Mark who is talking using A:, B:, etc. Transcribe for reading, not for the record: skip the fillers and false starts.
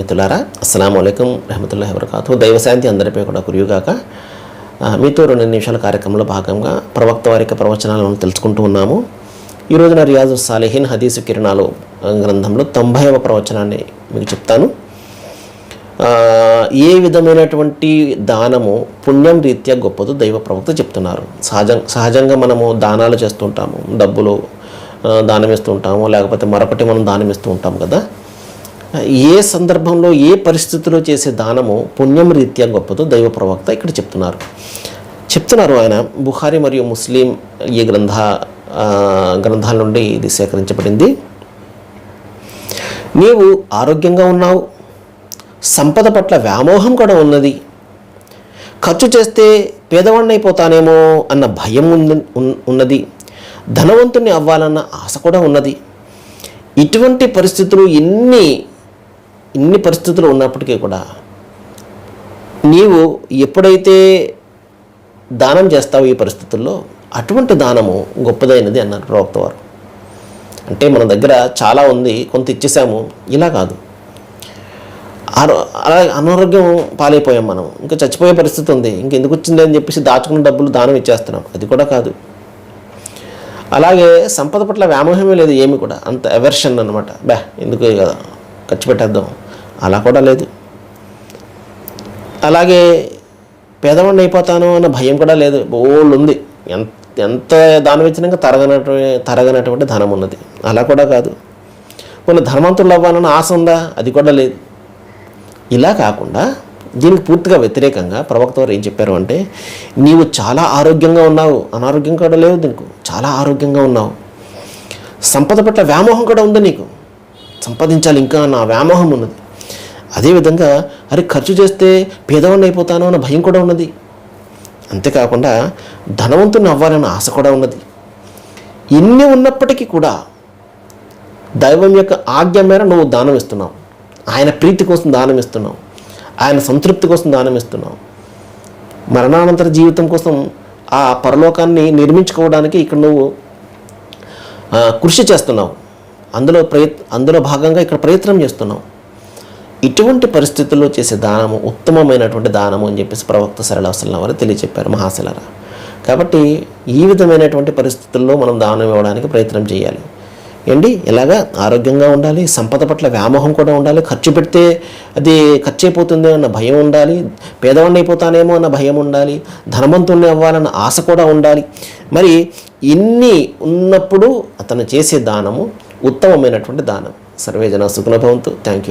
A: మిత్రులారా, అస్సలాము అలైకుం రహమతుల్లాహి వబరకాతుహు. దైవశాంతి అందరిపై కూడా కురియుగాక. మీతో 2 నిమిషాల కార్యక్రమంలో భాగంగా ప్రవక్త వారి యొక్క ప్రవచనాలను తెలుసుకుంటూ ఉన్నాము. ఈ రోజున రియాజు సాలిహీన్ హదీసు కిరణాలు గ్రంథంలో 90వ ప్రవచనాన్ని మీకు చెప్తాను. ఏ విధమైనటువంటి దానము పుణ్యం రీత్యా గొప్పదో దైవ ప్రవక్త చెప్తున్నారు. సహజంగా మనము దానాలు చేస్తుంటాము, డబ్బులు దానం ఇస్తూ ఉంటాము, లేకపోతే మరొకటి మనం దానం ఇస్తూ ఉంటాము కదా. ఏ సందర్భంలో ఏ పరిస్థితిలో చేసే దానము పుణ్యం రీత్యా గొప్పదో దైవ ప్రవక్త ఇక్కడ చెప్తున్నారు. ఆయన బుఖారీ మరియు ముస్లిం ఈ గ్రంథాల నుండి ఇది సేకరించబడింది. నీవు ఆరోగ్యంగా ఉన్నావు, సంపద పట్ల వ్యామోహం కూడా ఉన్నది, ఖర్చు చేస్తే పేదవాడిని అయిపోతానేమో అన్న భయం ఉన్నది, ధనవంతుని అవ్వాలన్న ఆశ కూడా ఉన్నది. ఇటువంటి పరిస్థితులు ఇన్ని పరిస్థితులు ఉన్నప్పటికీ కూడా నీవు ఎప్పుడైతే దానం చేస్తావు ఈ పరిస్థితుల్లో, అటువంటి దానము గొప్పదైనది అన్నారు ప్రవక్త వారు. అంటే మన దగ్గర చాలా ఉంది, కొంత ఇచ్చేసాము, ఇలా కాదు. అలా అనారోగ్యం పాలైపోయాం, మనం ఇంకా చచ్చిపోయే పరిస్థితి ఉంది, ఇంకెందుకు వచ్చింది అని చెప్పేసి దాచుకున్న డబ్బులు దానం ఇచ్చేస్తున్నాం, అది కూడా కాదు. అలాగే సంపద పట్ల వ్యామోహమే లేదు, ఏమి కూడా అంత ఎవర్షన్ అనమాట, ఎందుకు కదా ఖర్చు పెట్టేద్దాం, అలా కూడా లేదు. అలాగే పేదవాడిని అయిపోతాను అన్న భయం కూడా లేదు, బోల్డ్ ఉంది, ఎంత దానం ఇచ్చినాక తరగనటువంటి ధనం ఉన్నది, అలా కూడా కాదు. కొన్ని ధనవంతులు అవ్వాలన్న ఆశ ఉందా, అది కూడా లేదు. ఇలా కాకుండా దీనికి పూర్తిగా వ్యతిరేకంగా ప్రవక్త వారు ఏం చెప్పారు అంటే, నీవు చాలా ఆరోగ్యంగా ఉన్నావు, అనారోగ్యం కూడా లేదు, నీకు చాలా ఆరోగ్యంగా ఉన్నావు, సంపద పట్ల వ్యామోహం కూడా ఉంది, నీకు సంపాదించాలి ఇంకా నా వ్యామోహం ఉన్నది. అదేవిధంగా ఖర్చు చేస్తే పేదవాడిని అయిపోతాను అన్న భయం కూడా ఉన్నది. అంతేకాకుండా ధనవంతుని అవ్వాలన్న ఆశ కూడా ఉన్నది. ఇన్ని ఉన్నప్పటికీ కూడా దైవం యొక్క ఆజ్ఞ మేర నువ్వు దానం ఇస్తున్నావు, ఆయన ప్రీతి కోసం దానం ఇస్తున్నావు, ఆయన సంతృప్తి కోసం దానం ఇస్తున్నావు, మరణానంతర జీవితం కోసం ఆ పరలోకాన్ని నిర్మించుకోవడానికి ఇక్కడ నువ్వు కృషి చేస్తున్నావు, అందులో భాగంగా ఇక్కడ ప్రయత్నం చేస్తున్నావు. ఇటువంటి పరిస్థితుల్లో చేసే దానము ఉత్తమమైనటువంటి దానము అని చెప్పేసి ప్రవక్త సల్లల్లాహు అలైహి వసల్లం వారు తెలియచెప్పారు మహాశిలరా. కాబట్టి ఈ విధమైనటువంటి పరిస్థితుల్లో మనం దానం ఇవ్వడానికి ప్రయత్నం చేయాలి. ఎలాగా ఆరోగ్యంగా ఉండాలి, సంపద పట్ల వ్యామోహం కూడా ఉండాలి, ఖర్చు పెడితే అది ఖర్చు అయిపోతుంది అన్న భయం ఉండాలి, పేదవాడిని అయిపోతానేమో అన్న భయం ఉండాలి, ధనవంతుణ్ణి అవ్వాలన్న ఆశ కూడా ఉండాలి. మరి ఇన్ని ఉన్నప్పుడు అతను చేసే దానము ఉత్తమమైనటువంటి దానం. సర్వే జనా సుఖినో భవంతు. Thank you.